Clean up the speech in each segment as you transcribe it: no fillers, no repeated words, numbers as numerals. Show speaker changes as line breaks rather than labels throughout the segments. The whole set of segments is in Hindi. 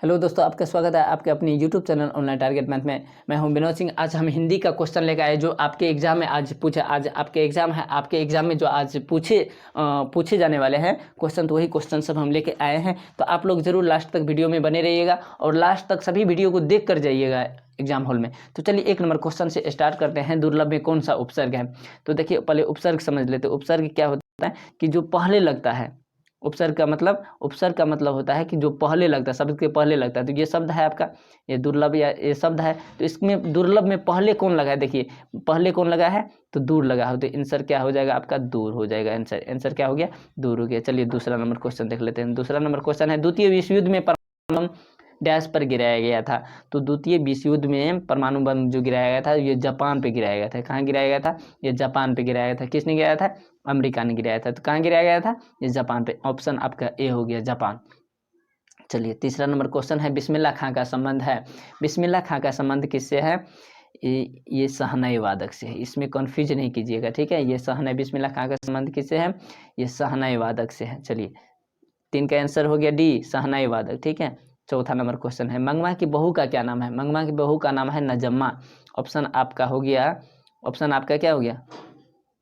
हेलो दोस्तों, आपका स्वागत है आपके अपनी YouTube channel online target math में। मैं हूं विनोद सिंह। आज हम हिंदी का क्वेश्चन लेकर आए जो आपके एग्जाम में आज पूछे। आज आपके एग्जाम है, आपके एग्जाम में जो आज पूछे जाने वाले हैं क्वेश्चन, तो वही क्वेश्चन सब हम लेके आए हैं। तो आप लोग जरूर लास्ट तक वीडियो में बने रहिएगा और लास्ट तक सभी वीडियो को देख कर जाइएगा एग्जाम हॉल में। तो चलिए 1 नंबर क्वेश्चन से स्टार्ट करते हैं। दुर्लभ में कौन सा उपसर्ग है? तो देखिए पहले उपसर्ग समझ लेते हैं। उपसर्ग क्या होता है कि जो पहले लगता है। उपसर्ग का मतलब होता है कि जो पहले लगता है, शब्द के पहले लगता है। तो ये शब्द है आपका, ये दुर्लभ या ये शब्द है। तो इसमें दुर्लभ में पहले कौन लगा है? देखिए पहले कौन लगा है तो दूर लगा हो, तो आंसर क्या हो जाएगा आपका? दूर हो जाएगा। आंसर क्या हो गया? दूर हो गया। चलिए दूसरा नंबर क्वेश्चन देख लेते हैं। दूसरा नंबर क्वेश्चन है, द्वितीय विश्व युद्ध में परमाणु डैश पर गिराया गया था। तो द्वितीय विश्व युद्ध में परमाणु बम जो गिराया गया था ये जापान पे गिराया गया था। कहाँ गिराया गया था? ये जापान पे गिराया गया था। किसने गिराया था? अमेरिका ने गिराया था। तो कहाँ गिराया गया था? ये जापान पे। ऑप्शन आपका ए हो गया, जापान। चलिए तीसरा नंबर क्वेश्चन है, बिस्मिल्लाह खां का संबंध है। बिस्मिल्लाह खां का संबंध किससे है? ये शहनाई वादक से है। इसमें कंफ्यूज नहीं कीजिएगा, ठीक है। ये शहनाई, बिस्मिल्लाह खां का संबंध किससे है? ये शहनाई वादक से है। चलिए 3 का आंसर हो गया डी, शहनाई वादक, ठीक है। चौथा नंबर क्वेश्चन है, मंगमा की बहू का क्या नाम है? मंगमा की बहू का नाम है नजम्मा। ऑप्शन आपका हो गया, ऑप्शन आपका क्या हो गया?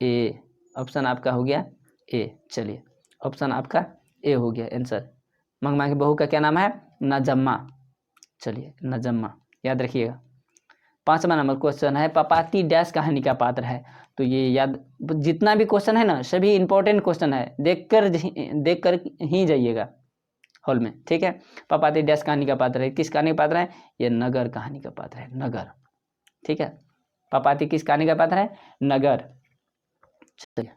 ए। ऑप्शन आपका हो गया ए। चलिए ऑप्शन आपका ए हो गया आंसर। मंगमा की बहू का क्या नाम है? नजम्मा। चलिए नजम्मा याद रखिएगा। 5वां नंबर क्वेश्चन है, पपाती डैश कहानी का पात्र है। तो ये याद, जितना भी क्वेश्चन है ना सभी इंपॉर्टेंट क्वेश्चन है, देख कर ही जाइएगा हॉल में, ठीक है। पपाती डैश कहानी का पात्र है। किस कहानी का पात्र है? ये नगर कहानी का पात्र है, नगर, ठीक है। पपाती किस कहानी का पात्र है? नगर। चलिए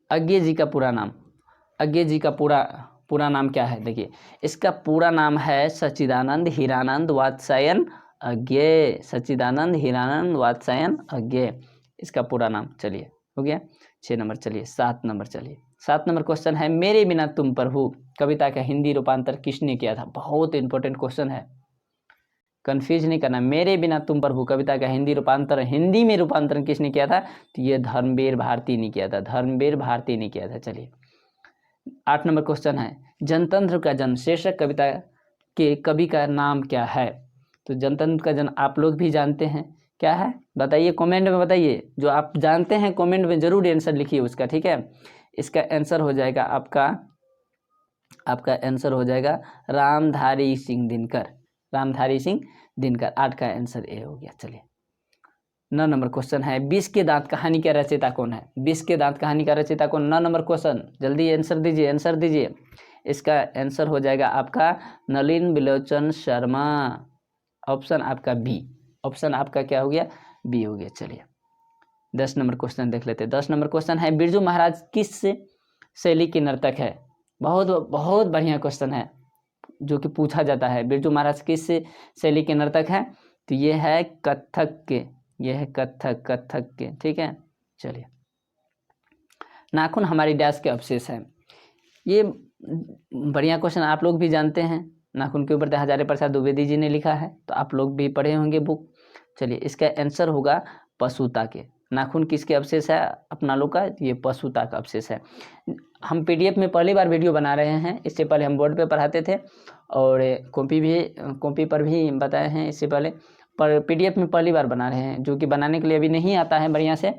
अज्ञे जी का पूरा नाम, अज्ञे जी का पूरा नाम क्या है? देखिए इसका पूरा नाम है सच्चिदानंद हीरानंद वात्स्यायन अज्ञे। सच्चिदानंद हीरानंद वात्स्यायन अज्ञे, इसका पूरा नाम। चलिए हो गया 6 नंबर। चलिए 7 नंबर। चलिए 7 नंबर क्वेश्चन है, मेरे बिना तुम प्रभु कविता का हिंदी रूपांतर किसने किया था? बहुत इंपॉर्टेंट क्वेश्चन है, कंफ्यूज नहीं करना। मेरे बिना तुम प्रभु कविता का हिंदी में रूपांतरण किसने किया था? तो ये धर्मवीर भारती ने किया था, धर्मवीर भारती ने किया था। चलिए 8 नंबर क्वेश्चन है, जनतंत्र का जन्म शीर्षक कविता के कवि का नाम क्या है? तो जनतंत्र का जन्म आप लोग भी जानते हैं, क्या है बताइए, कमेंट में बताइए। जो आप जानते हैं कमेंट में जरूर आंसर लिखिए उसका, ठीक है। इसका आंसर हो जाएगा आपका आंसर हो जाएगा रामधारी सिंह दिनकर, रामधारी सिंह दिनकर। 8 का आंसर ए हो गया। चलिए 9 नंबर क्वेश्चन है, 20 के दांत कहानी का रचयिता कौन है? 20 के दांत कहानी का रचयिता कौन? 9 नंबर क्वेश्चन, जल्दी आंसर दीजिए, आंसर दीजिए। इसका आंसर हो जाएगा आपका नलिन बिलोचन शर्मा। ऑप्शन आपका बी, ऑप्शन आपका क्या हो गया? बी हो गया। चलिए 10 नंबर क्वेश्चन देख लेते हैं। 10 नंबर क्वेश्चन है, बिरजू महाराज किस शैली के नर्तक है? बहुत बहुत बढ़िया क्वेश्चन है जो कि पूछा जाता है। बिरजू महाराज किस शैली के नर्तक है? तो ये है कथक के, ये है कथक के, ठीक है। चलिए नाखून हमारी डैश के अवशेष है। ये बढ़िया क्वेश्चन, आप लोग भी जानते हैं। नाखून के ऊपर हजारे प्रसाद द्विवेदी जी ने लिखा है, तो आप लोग भी पढ़े होंगे बुक। चलिए इसका आंसर होगा पशुता के। नाखून किसके अवशेष है अपना लोग का? ये पशुता का अवशेष है। हम पीडीएफ में पहली बार वीडियो बना रहे हैं, इससे पहले हम बोर्ड पे पढ़ाते थे और कॉपी पर भी बताए हैं इससे पहले, पर पीडीएफ में पहली बार बना रहे हैं, जो कि बनाने के लिए अभी नहीं आता है बढ़िया से।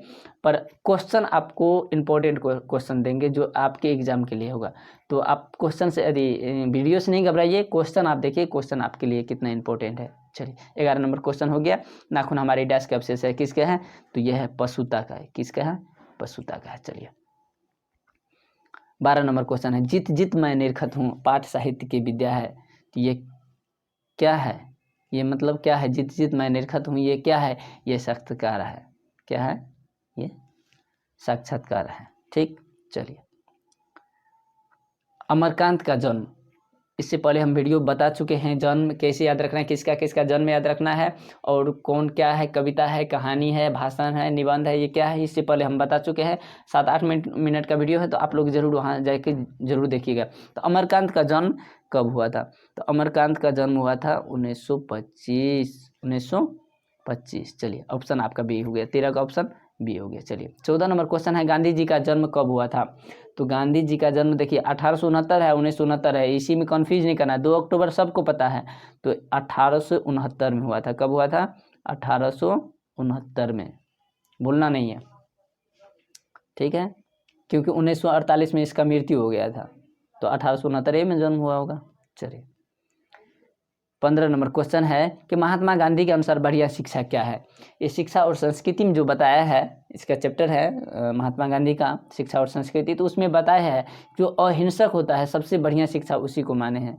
पर क्वेश्चन आपको इम्पोर्टेंट क्वेश्चन देंगे जो आपके एग्जाम के लिए होगा। तो आप क्वेश्चन से, यदि वीडियो से नहीं घबराइए, क्वेश्चन आप देखिए, क्वेश्चन आपके लिए कितना इंपॉर्टेंट है। चलिए 11 नंबर क्वेश्चन हो गया, नाखून हमारी डैश के अवशेष है, किसके है? तो यह है पशुता का है। किसका है? पशुता का है। चलिए 12 नंबर क्वेश्चन है, जित जित मैं निरखत हूँ पाठ साहित्य की विद्या है। तो ये क्या है? ये मतलब क्या है? जित जित मैं निरखत हूँ, ये क्या है? ये साक्षात्कार है। क्या है? ये साक्षात्कार है, ठीक। चलिए अमरकांत का जन्म, इससे पहले हम वीडियो बता चुके हैं, जन्म कैसे याद रखना है, किसका किसका जन्म याद रखना है और कौन क्या है, कविता है, कहानी है, भाषण है, निबंध है, ये क्या है, इससे पहले हम बता चुके हैं। 7-8 मिनट का वीडियो है, तो आप लोग जरूर वहाँ जाके जरूर देखिएगा। तो अमरकांत का जन्म कब हुआ था? तो अमरकांत का जन्म हुआ था 1925। चलिए ऑप्शन आपका बी हो गया, 13 का ऑप्शन बी हो गया। चलिए 14 नंबर क्वेश्चन है, गांधी जी का जन्म कब हुआ था? तो गांधी जी का जन्म देखिए 1869 है, 1969 है, इसी में कंफ्यूज नहीं करना। 2 अक्टूबर सबको पता है, तो 1869 में हुआ था। कब हुआ था? 1869 में, भूलना नहीं है, ठीक है, क्योंकि 1948 में इसका मृत्यु हो गया था, तो 1869 में जन्म हुआ होगा। चलिए 15 नंबर क्वेश्चन है कि महात्मा गांधी के अनुसार बढ़िया शिक्षा क्या है? ये शिक्षा और संस्कृति में जो बताया है, इसका चैप्टर है महात्मा गांधी का शिक्षा और संस्कृति, तो उसमें बताया है जो अहिंसक होता है सबसे बढ़िया शिक्षा उसी को माने हैं।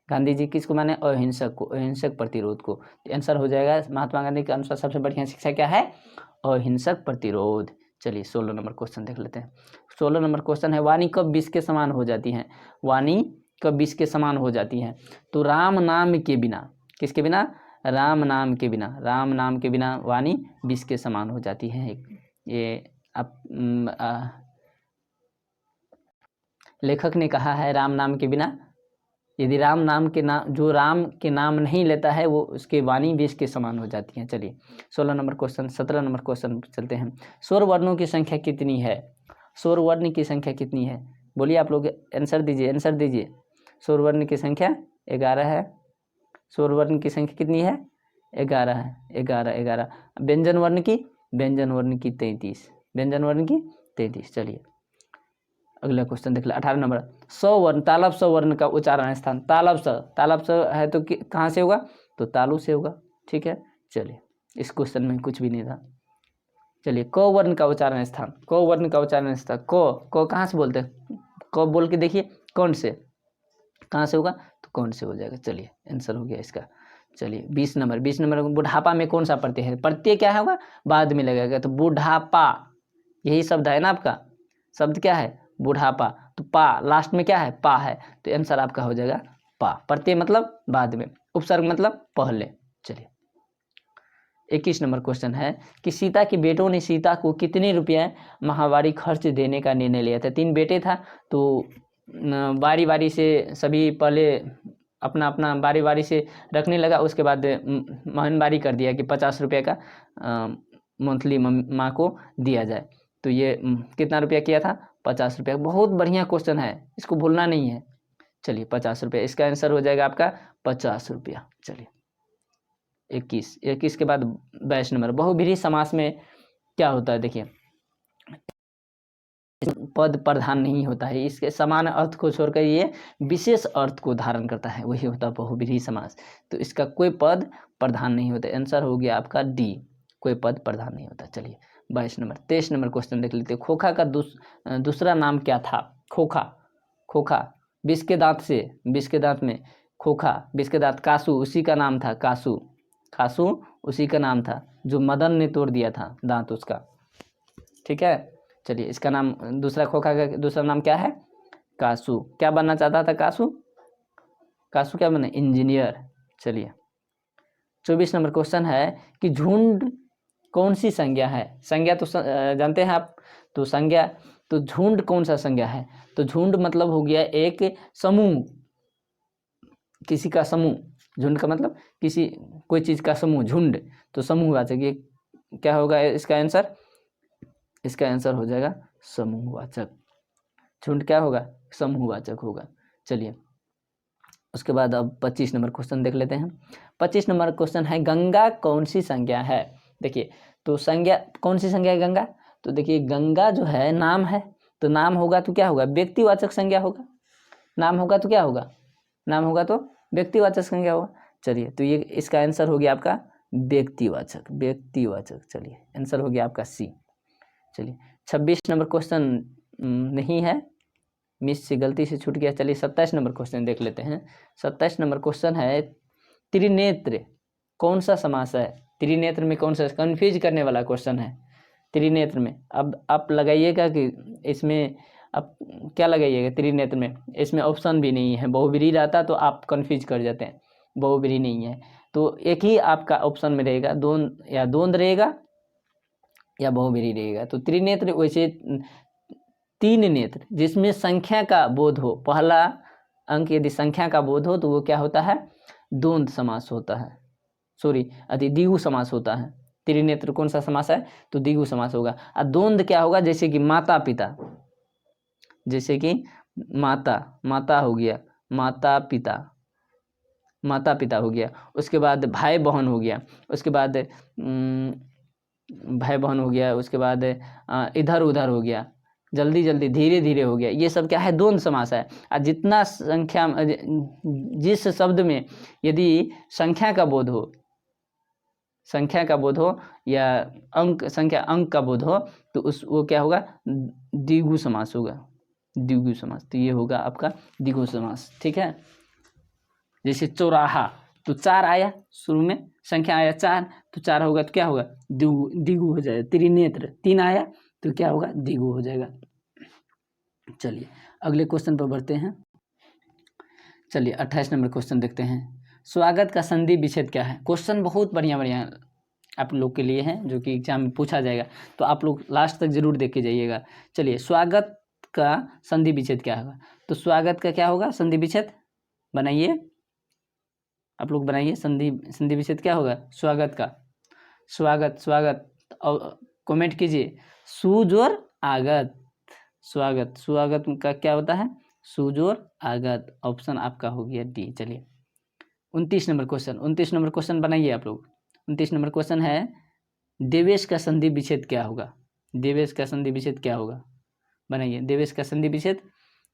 गांधी जी किसको माने? अहिंसक को, अहिंसक प्रतिरोध को। तो आंसर हो जाएगा महात्मा गांधी के अनुसार सबसे बढ़िया शिक्षा क्या है? अहिंसक प्रतिरोध। चलिए 16 नंबर क्वेश्चन देख लेते हैं। 16 नंबर क्वेश्चन है, वाणी कब विष के समान हो जाती है? वाणी कब विष के समान हो जाती है? तो राम नाम के बिना, किसके बिना? राम नाम के बिना, राम नाम के बिना वाणी विष के समान हो जाती है। ये लेखक ने कहा है राम नाम के बिना, यदि राम नाम के नाम, जो राम के नाम नहीं लेता है वो उसके वाणी विष के समान हो जाती है। चलिए 16 नंबर क्वेश्चन, 17 नंबर क्वेश्चन चलते हैं। स्वर वर्णों की संख्या कितनी है? स्वर वर्ण की संख्या कितनी है? बोलिए आप लोग, आंसर दीजिए, आंसर दीजिए। स्वर वर्ण की संख्या 11 है। स्वर वर्ण की संख्या कितनी है? 11 है, 11। व्यंजन वर्ण की, व्यंजन वर्ण की 33, व्यंजन वर्ण की 33। चलिए अगला क्वेश्चन देख ले, 18 नंबर। स्वर्ण, तालव स्वर्ण का उच्चारण स्थान। तालव स है तो कहाँ से होगा? तो तालु से होगा, ठीक है। चलिए इस क्वेश्चन में कुछ भी नहीं था। चलिए क वर्ण का उच्चारण स्थान, क वर्ण का उच्चारण स्थान, क कहाँ से बोलते हैं? क बोल के देखिए, कौन से, कहाँ से होगा? तो कौन से हो जाएगा। चलिए आंसर हो गया इसका। चलिए 20 नंबर, 20 नंबर, बुढ़ापा में कौन सा प्रत्यय है? प्रत्यय क्या होगा? बाद में लगेगा, तो बुढ़ापा, यही शब्द है ना आपका, शब्द क्या है? बुढ़ापा। तो पा लास्ट में क्या है? पा है, तो आंसर आपका हो जाएगा पा। प्रत्यय मतलब बाद में, उपसर्ग मतलब पहले। चलिए 21 नंबर क्वेश्चन है कि सीता के बेटों ने सीता को कितने रुपये माहवारी खर्च देने का निर्णय लिया था? 3 बेटे था, तो बारी बारी से सभी पहले अपना अपना बारी बारी से रखने लगा, उसके बाद महानबारी कर दिया कि 50 रुपये का मंथली माँ को दिया जाए। तो ये कितना रुपया किया था? 50 रुपया। बहुत बढ़िया क्वेश्चन है, इसको भूलना नहीं है। चलिए 50 रुपये, इसका आंसर हो जाएगा आपका 50 रुपया। चलिए 21 के बाद 22 नंबर, बहुब्रीहि समास में क्या होता है? देखिए पद प्रधान नहीं होता है, इसके समान अर्थ को छोड़कर ये विशेष अर्थ को धारण करता है, वही होता है बहुब्रीहि समास। तो इसका कोई पद प्रधान नहीं होता। आंसर हो गया आपका डी, कोई पद प्रधान नहीं होता। चलिए 22 नंबर, 23 नंबर क्वेश्चन देख लेते हैं। खोखा का दूसरा नाम क्या था? खोखा, खोखा विष के दांत से, विष के दांत में खोखा, विष के दांत, कासू उसी का नाम था, कासू, कासू उसी का नाम था जो मदन ने तोड़ दिया था दांत उसका, ठीक है। चलिए इसका नाम, दूसरा खोखा का दूसरा नाम क्या है? कासू। क्या बनना चाहता था कासू? कासू क्या बने? इंजीनियर। चलिए 24 नंबर क्वेश्चन है कि झुंड कौन सी संज्ञा है? संज्ञा तो जानते हैं आप, तो संज्ञा, तो झुंड कौन सा संज्ञा है? तो झुंड मतलब हो गया एक समूह, किसी का समूह। झुंड का मतलब किसी, कोई चीज का समूह, झुंड तो समूहवाचक। ये क्या होगा इसका आंसर? इसका आंसर हो जाएगा समूहवाचक। झुंड क्या होगा? समूहवाचक होगा। चलिए उसके बाद अब 25 नंबर क्वेश्चन देख लेते हैं। 25 नंबर क्वेश्चन है, गंगा कौन सी संज्ञा है? देखिए तो संज्ञा कौन सी संज्ञा है गंगा? तो देखिए गंगा जो है नाम है, तो नाम होगा तो क्या होगा? व्यक्तिवाचक संज्ञा होगा। नाम होगा तो क्या होगा? नाम होगा तो व्यक्तिवाचक संज्ञा होगा। चलिए तो ये इसका आंसर हो गया आपका व्यक्तिवाचक, व्यक्तिवाचक। चलिए आंसर हो गया आपका सी। चलिए 26 नंबर क्वेश्चन नहीं है, मिस से गलती से छूट गया। चलिए 27 नंबर क्वेश्चन देख लेते हैं। 27 नंबर क्वेश्चन है, त्रिनेत्र कौन सा समास है? त्रिनेत्र में कौन सा? कंफ्यूज करने वाला क्वेश्चन है त्रिनेत्र में। अब आप लगाइएगा कि इसमें आप क्या लगाइएगा त्रिनेत्र में, इसमें ऑप्शन भी नहीं है। बहुब्रीहि रहता तो आप कंफ्यूज कर जाते हैं, बहुब्रीहि नहीं है, तो एक ही आपका ऑप्शन में रहेगा, द्वंद या द्वंद रहेगा या बहुब्रीहि रहेगा। तो त्रिनेत्र वैसे 3 नेत्र जिसमें संख्या का बोध हो, पहला अंक यदि संख्या का बोध हो तो वो क्या होता है? द्वंद समास होता है, सॉरी द्विगु समास होता है। त्रिनेत्र कौन सा समास है? तो द्विगु समास होगा। और द्वंद्व क्या होगा? जैसे कि माता पिता, जैसे कि माता हो गया, माता पिता हो गया। उसके बाद भाई बहन हो गया, उसके बाद भाई बहन हो गया, उसके बाद इधर उधर हो गया, जल्दी जल्दी, धीरे धीरे हो गया। ये सब क्या है? द्वंद्व समास है। और जितना संख्या, जिस शब्द में यदि संख्या का बोध हो या अंक का बोध हो तो वो क्या होगा? द्विगु समास होगा, द्विगु समास। तो ये होगा आपका द्विगु समास। ठीक है, जैसे चौराहा, तो 4 आया शुरू में, संख्या आया 4, तो 4 होगा तो क्या होगा? द्विगु हो जाएगा। त्रिनेत्र 3 आया तो क्या होगा? द्विगु हो जाएगा। चलिए अगले क्वेश्चन पर बढ़ते हैं। चलिए 28 नंबर क्वेश्चन देखते हैं। स्वागत का संधि विच्छेद क्या है? क्वेश्चन बहुत बढ़िया आप लोग के लिए हैं, जो कि एग्जाम में पूछा जाएगा, तो आप लोग लास्ट तक जरूर देख के जाइएगा। चलिए, स्वागत का संधि विच्छेद क्या होगा? तो स्वागत का क्या होगा? संधि विच्छेद बनाइए, आप लोग बनाइए। संधि विच्छेद क्या होगा? स्वागत का, स्वागत और कमेंट कीजिए। सुजोर आगत, स्वागत का क्या होता है? सुजोर आगत। ऑप्शन आपका हो गया डी। चलिए 29 नंबर क्वेश्चन बनाइए आप लोग। 29 नंबर क्वेश्चन है, देवेश का संधि विच्छेद क्या होगा? देवेश का संधि विच्छेद क्या होगा? बनाइए। देवेश का संधि विच्छेद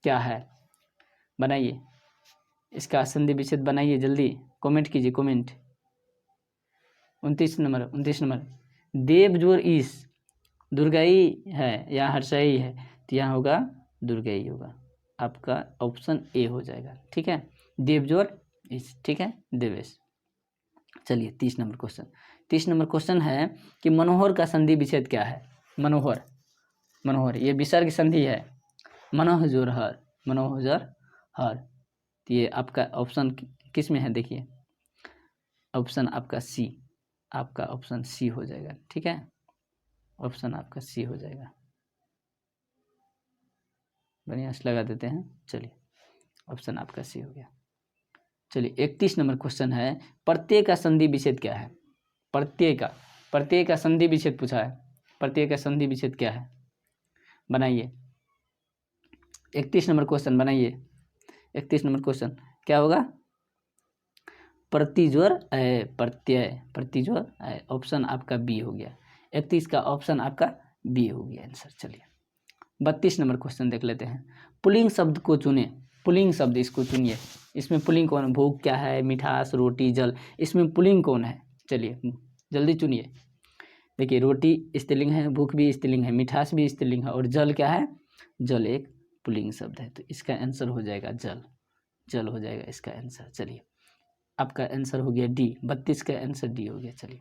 क्या है? बनाइए, इसका संधि विच्छेद बनाइए, जल्दी कमेंट कीजिए, कमेंट। 29 नंबर देव जोर ईश, दुर्गाई है या हर्षाई है? तो यहाँ होगा दुर्गाई होगा, आपका ऑप्शन ए हो जाएगा। ठीक है, देव जोर ईश। ठीक है, देवेश। चलिए 30 नंबर क्वेश्चन है कि मनोहर का संधि विच्छेद क्या है? मनोहर ये विसर्ग संधि है। मनोहर हर, तो ये आपका ऑप्शन किस में है? देखिए ऑप्शन आपका सी, आपका ऑप्शन सी हो जाएगा। ठीक है, ऑप्शन आपका सी हो जाएगा। बढ़िया से लगा देते हैं। चलिए ऑप्शन आपका सी हो गया। चलिए 31 नंबर क्वेश्चन है, प्रत्यय का संधि विच्छेद क्या है? प्रत्यय का संधि विच्छेद पूछा है। प्रत्यय का संधि विच्छेद क्या है? बनाइए। 31 नंबर क्वेश्चन बनाइए। 31 नंबर क्वेश्चन क्या होगा? प्रतिजोर अय, प्रतिजोर अय। ऑप्शन आपका बी हो गया। 31 का ऑप्शन आपका बी हो गया आंसर। चलिए 32 नंबर क्वेश्चन देख लेते हैं। पुल्लिंग शब्द को चुने, पुल्लिंग शब्द इसको चुनिए। इसमें पुल्लिंग कौन? भूख क्या है, मिठास, रोटी, जल। इसमें पुल्लिंग कौन है? चलिए जल्दी चुनिए। देखिए रोटी स्त्रीलिंग है, भूख भी स्त्रीलिंग है, मिठास भी स्त्रीलिंग है, और जल क्या है? जल एक पुल्लिंग शब्द है। तो इसका आंसर हो जाएगा जल हो जाएगा इसका आंसर। चलिए आपका आंसर हो गया डी। 32 का आंसर डी हो गया। चलिए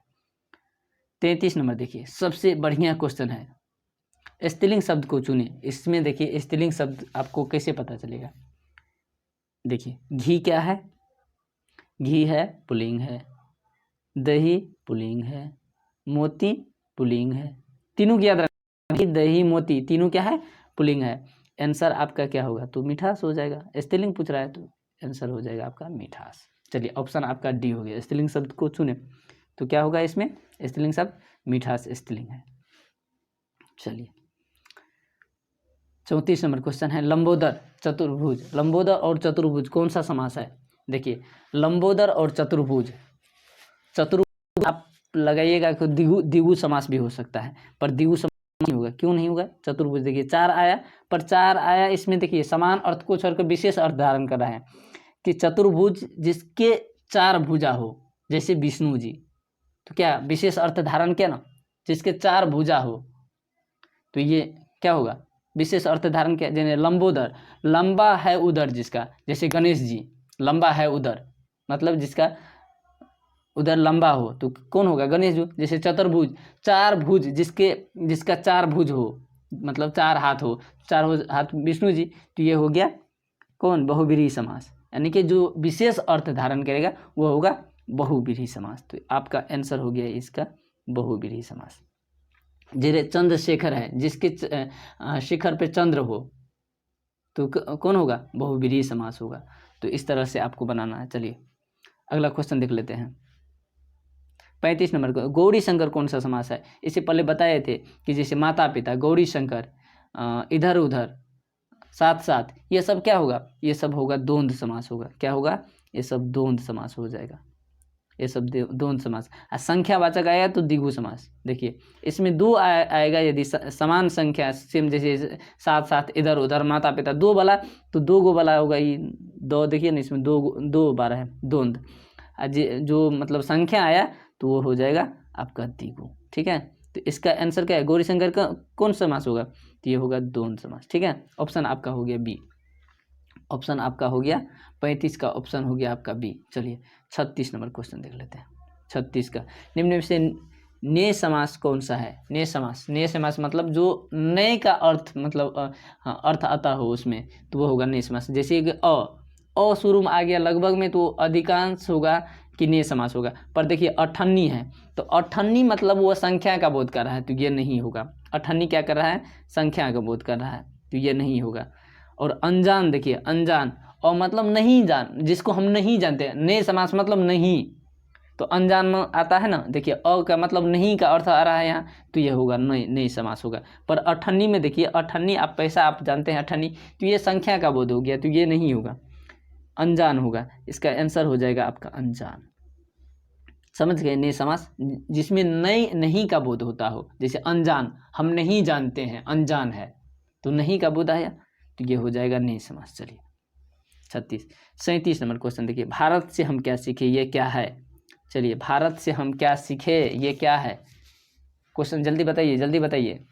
33 नंबर देखिए, सबसे बढ़िया क्वेश्चन है। स्त्रीलिंग शब्द को चुने। इसमें देखिए स्त्रीलिंग शब्द आपको कैसे पता चलेगा? देखिए घी क्या है? घी है, पुल्लिंग है। दही पुल्लिंग है, मोती पुल्लिंग है। तीनों की याद रखना, घी, दही, मोती, तीनों क्या है? पुल्लिंग है। आंसर आपका क्या होगा? तो मिठास हो जाएगा। स्त्रीलिंग पूछ रहा है तो आंसर हो जाएगा आपका मिठास। चलिए ऑप्शन आपका डी हो गया। स्त्रीलिंग शब्द को चुने तो क्या होगा इसमें? स्त्रीलिंग शब्द मिठास स्त्रीलिंग है। चलिए 34 नंबर क्वेश्चन है, लंबोदर चतुर्भुज। लंबोदर और चतुर्भुज कौन सा समास है? देखिए लंबोदर और चतुर्भुज आप लगाइएगा कि द्विगु समास भी हो सकता है, पर द्विगु समास नहीं होगा। क्यों नहीं होगा? चतुर्भुज देखिए 4 आया, पर 4 आया इसमें देखिए समान अर्थ को छोड़कर विशेष अर्थ धारण कर रहा है कि चतुर्भुज जिसके 4 भुजा हो, जैसे विष्णु जी, तो क्या विशेष अर्थ धारण किया ना? जिसके 4 भुजा हो तो ये क्या होगा? विशेष अर्थ धारण किया। जैसे लंबोदर, लंबा है उदर जिसका, जैसे गणेश जी लंबा है उदर, मतलब जिसका उधर लंबा हो तो कौन होगा? गणेश जी। जैसे चतुर्भुज, 4 भुज जिसका 4 भुज हो, मतलब 4 हाथ हो, 4 हाथ विष्णु जी, तो ये हो गया कौन? बहुव्रीहि समास। यानी कि जो विशेष अर्थ धारण करेगा वो होगा बहुव्रीहि समास। तो आपका आंसर हो गया इसका बहुव्रीहि समास। जैसे चंद्रशेखर है, जिसके शिखर पे चंद्र हो तो कौन होगा? बहुव्रीहि समास होगा। तो इस तरह से आपको बनाना है। चलिए अगला क्वेश्चन देख लेते हैं। 35 नंबर को गौरी शंकर कौन सा समास है? इससे पहले बताए थे कि जैसे माता पिता, गौरी शंकर, इधर उधर, साथ साथ, ये सब क्या होगा? ये सब होगा द्वंद्व समास होगा। क्या होगा? ये सब द्वंद्व समास हो जाएगा। ये सब द्वंद्व समास। संख्यावाचक आया तो द्विगु समास। देखिए इसमें दो आएगा यदि समान संख्या सेम, जैसे साथ साथ, इधर उधर, माता पिता, दो वाला तो दो गो वाला होगा ये दो। देखिए ना इसमें दो बार है द्वंद्व। जो मतलब संख्या आया तो वो हो जाएगा आपका द्विगु। ठीक है, तो इसका आंसर क्या है? गौरीशंकर का कौन समास होगा? तो ये होगा द्वंद्व समास। ठीक है, ऑप्शन आपका हो गया बी। ऑप्शन आपका हो गया 35 का ऑप्शन हो गया आपका बी। चलिए 36 नंबर क्वेश्चन देख लेते हैं। 36 का निम्न में से ने समास कौन सा है? ने समास, ने समास मतलब जो नए का अर्थ मतलब अर्थ आता हो उसमें, तो वो होगा ने समास। जैसे कि अ शुरू में आ गया लगभग में, तो अधिकांश होगा कि ने समास होगा। पर देखिए अठन्नी है, तो अठन्नी मतलब वो संख्या का बोध कर रहा है, तो ये नहीं होगा। अठन्नी क्या कर रहा है? संख्या का बोध कर रहा है, तो ये नहीं होगा। और अनजान, देखिए अनजान, और मतलब नहीं जान, जिसको हम नहीं जानते, ने समास मतलब नहीं, तो अनजान में आता है ना। देखिए अ का मतलब नहीं का अर्थ आ रहा है यहाँ, तो ये होगा नहीं समास होगा। पर अठन्नी में देखिए, अठन्नी आप पैसा आप जानते हैं अठन्नी, तो ये संख्या का बोध हो गया, तो ये नहीं होगा, अनजान होगा। इसका आंसर हो जाएगा आपका अनजान। समझ गए? ने समास जिसमें नहीं का बोध होता हो, जैसे अनजान, हम नहीं जानते हैं, अनजान है, तो नहीं का बोध आया, तो ये हो जाएगा ने समास। चलिए 37 नंबर क्वेश्चन देखिए, भारत से हम क्या सीखे, ये क्या है? चलिए भारत से हम क्या सीखे, ये क्या है? क्वेश्चन जल्दी बताइए, जल्दी बताइए।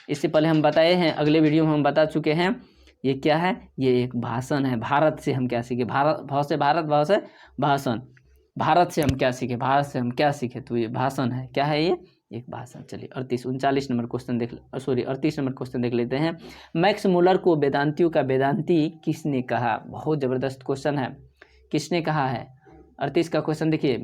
इससे पहले हम बताए हैं, अगले वीडियो में हम बता चुके हैं। ये क्या है? ये एक भाषण है। भारत से हम क्या सीखे, भारत, भाव से भारत, भाव से भाषण। भारत से हम क्या सीखे, भारत से हम क्या सीखे, तो ये भाषण है। क्या है ये? एक भाषण। चलिए 39 नंबर क्वेश्चन 38 नंबर क्वेश्चन देख लेते हैं। मैक्स मुलर को वेदांतियों का वेदांती किसने कहा? बहुत जबरदस्त क्वेश्चन है, किसने कहा है? 38 का क्वेश्चन देखिए,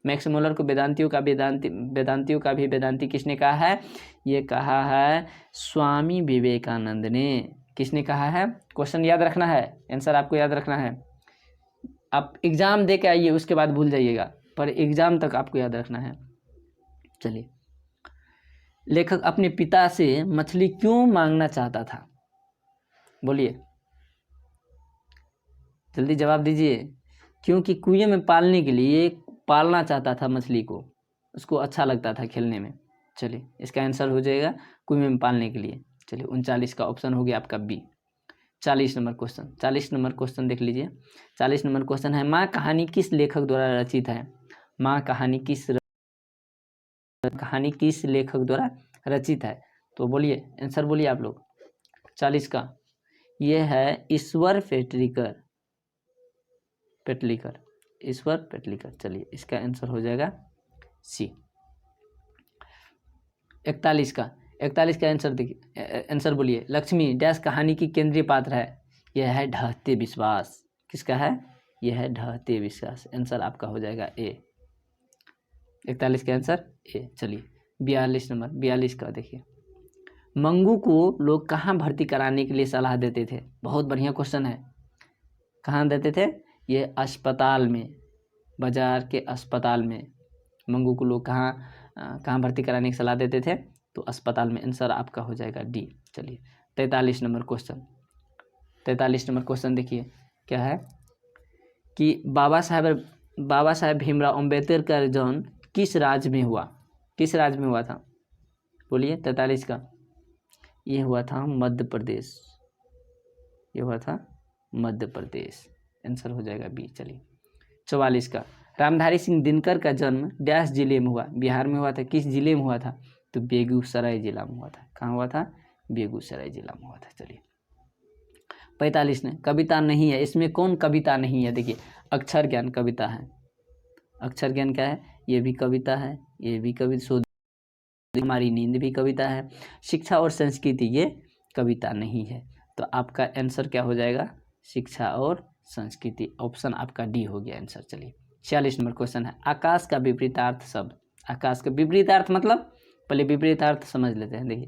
मैक्स मुलर को वेदांतियों का भी वेदांती किसने कहा है? ये कहा है स्वामी विवेकानंद ने। किसने कहा है? क्वेश्चन याद रखना है, आंसर आपको याद रखना है। आप एग्जाम दे के आइए, उसके बाद भूल जाइएगा, पर एग्जाम तक आपको याद रखना है। चलिए, लेखक अपने पिता से मछली क्यों मांगना चाहता था? बोलिए, जल्दी जवाब दीजिए। क्योंकि कुएं में पालने के लिए पालना चाहता था मछली को, उसको अच्छा लगता था खेलने में। चलिए इसका आंसर हो जाएगा कुएं में पालने के लिए। चलिए 39 का ऑप्शन हो गया आपका बी। 40 नंबर क्वेश्चन देख लीजिए। 40 नंबर क्वेश्चन है, माँ कहानी किस लेखक द्वारा रचित है? माँ कहानी किस लेखक द्वारा रचित है? तो बोलिए, आंसर बोलिए आप लोग। 40 का ये है ईश्वर पेटलीकर। चलिए इसका आंसर हो जाएगा सी। 41 का आंसर देखिए, आंसर बोलिए। लक्ष्मी डैश कहानी की केंद्रीय पात्र है? यह है ढहते विश्वास। किसका है? यह है ढहते विश्वास। आंसर आपका हो जाएगा ए। 41 का आंसर ए। चलिए 42 का देखिए, मंगू को लोग कहाँ भर्ती कराने के लिए सलाह देते थे? बहुत बढ़िया क्वेश्चन है। कहाँ देते थे? ये अस्पताल में, बाजार के अस्पताल में मंगू को लोग कहाँ भर्ती कराने की सलाह देते थे? तो अस्पताल में। आंसर आपका हो जाएगा डी। चलिए 43 नंबर क्वेश्चन देखिए, क्या है कि बाबा साहेब भीमराव अम्बेडकर का जन्म किस राज्य में हुआ? किस राज्य में हुआ था? बोलिए 43 का। ये हुआ था मध्य प्रदेश। आंसर हो जाएगा बी। चलिए 44 का, रामधारी सिंह दिनकर का जन्म डैश जिले में हुआ? बिहार में हुआ था। किस जिले में हुआ था? तो बेगूसराय जिला में हुआ था। कहाँ हुआ था? बेगूसराय जिला में हुआ था। चलिए 45 में कविता नहीं है, इसमें कौन कविता नहीं है? देखिए अक्षर ज्ञान कविता है। अक्षर ज्ञान क्या है? ये भी कविता है, ये भी कविता। हमारी नींद भी कविता है। शिक्षा और संस्कृति ये कविता नहीं है। तो आपका आंसर क्या हो जाएगा? शिक्षा और संस्कृति। ऑप्शन आपका डी हो गया आंसर। चलिए 46 नंबर क्वेश्चन है, आकाश का विपरीतार्थ शब्द। आकाश का विपरीतार्थ मतलब, पहले विपरीतार्थ समझ लेते हैं। देखिए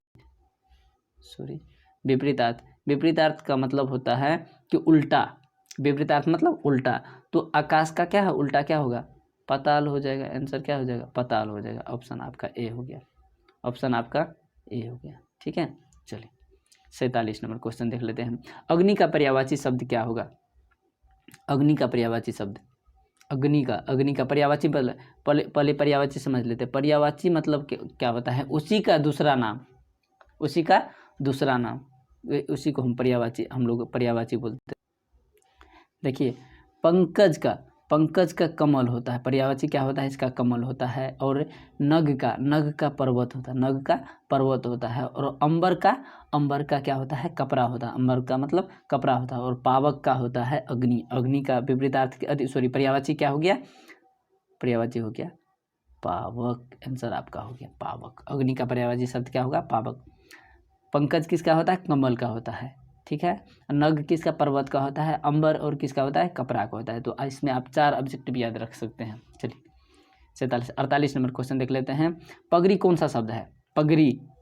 विपरीतार्थ का मतलब होता है कि उल्टा। विपरीतार्थ मतलब उल्टा। तो आकाश का क्या है? उल्टा क्या होगा? पाताल हो जाएगा, आंसर क्या हो जाएगा, पाताल हो जाएगा। ऑप्शन आपका ए हो गया, ऑप्शन आपका ए हो गया। ठीक है, चलिए 47 नंबर क्वेश्चन देख लेते हैं। अग्नि का पर्यायवाची शब्द क्या होगा? अग्नि का पर्यायवाची शब्द, अग्नि का पर्यायवाची, पहले पर्यायवाची समझ लेते हैं। पर्यायवाची मतलब क्या होता है? उसी का दूसरा नाम, उसी का दूसरा नाम, उसी को हम लोग पर्यायवाची बोलते हैं। देखिए पंकज का कमल होता है, पर्यायवाची क्या होता है? इसका कमल होता है। और नग का पर्वत होता है, नग का पर्वत होता है। और अंबर का क्या होता है? कपड़ा होता है, अंबर का मतलब कपड़ा होता है। और पावक का होता है अग्नि, अग्नि का विपरीतार्थ, पर्यायवाची क्या हो गया? पर्यायवाची हो गया पावक, आंसर आपका हो गया पावक। अग्नि का पर्यायवाची शब्द क्या होगा? पावक। पंकज किसका होता है? कमल का होता है, ठीक है। नग किसका? पर्वत का होता है। अंबर और किसका होता है? कपड़ा का होता है। तो इसमें आप 4 ऑब्जेक्टिव याद रख सकते हैं। चलिए 48 नंबर क्वेश्चन देख लेते हैं। पगड़ी कौन सा शब्द है?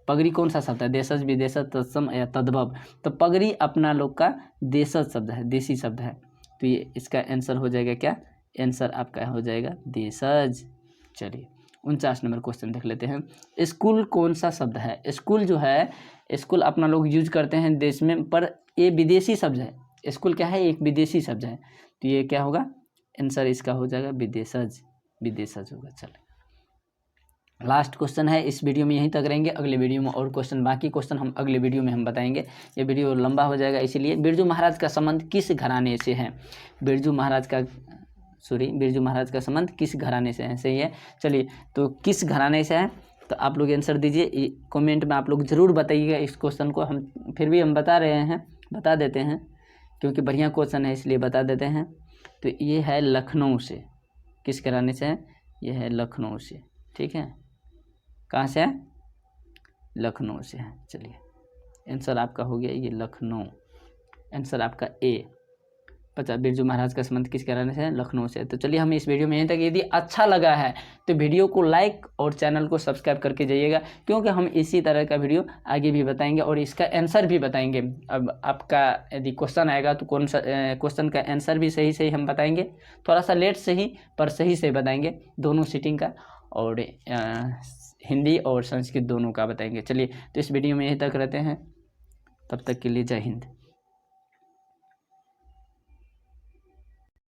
पगड़ी कौन सा शब्द है? देशज, विदेशज, तत्सम या तद्भव? तो पगड़ी अपना लोग का देशज शब्द है, देसी शब्द है। तो ये इसका आंसर हो जाएगा क्या? आंसर आपका हो जाएगा देशज। चलिए 49 नंबर क्वेश्चन देख लेते हैं। स्कूल कौन सा शब्द है? स्कूल जो है, स्कूल अपना लोग यूज करते हैं देश में, पर ये विदेशी शब्द है। स्कूल क्या है? एक विदेशी शब्द है। तो ये क्या होगा? आंसर इसका हो जाएगा विदेशज, विदेशज होगा। चले लास्ट क्वेश्चन है, इस वीडियो में यहीं तक रहेंगे। अगले वीडियो में और क्वेश्चन, बाकी क्वेश्चन हम अगले वीडियो में हम बताएंगे। ये वीडियो लंबा हो जाएगा, इसीलिए बिरजू महाराज का संबंध किस घराने से है? बिरजू महाराज का संबंध किस घराने से है? सही है। चलिए तो किस घराने से है, तो आप लोग आंसर दीजिए कमेंट में, आप लोग ज़रूर बताइएगा इस क्वेश्चन को। हम फिर भी हम बता देते हैं क्योंकि बढ़िया क्वेश्चन है, इसलिए बता देते हैं। तो ये है लखनऊ से, किस घराने से है? ये है लखनऊ से, ठीक है। कहाँ से है? लखनऊ से है। चलिए आंसर आपका हो गया ये लखनऊ, आंसर आपका ए। बिरजू महाराज का संबंध किस घराने से है? लखनऊ से। तो चलिए हम इस वीडियो में यहीं तक। यदि अच्छा लगा है तो वीडियो को लाइक और चैनल को सब्सक्राइब करके जाइएगा, क्योंकि हम इसी तरह का वीडियो आगे भी बताएंगे और इसका आंसर भी बताएंगे। अब आपका यदि क्वेश्चन आएगा तो कौन सा क्वेश्चन का आंसर भी सही हम बताएंगे, थोड़ा सा लेट से ही पर सही से बताएंगे, दोनों सीटिंग का, और हिंदी और संस्कृत दोनों का बताएंगे। चलिए तो इस वीडियो में यहीं तक रहते हैं, तब तक के लिए जय हिंद।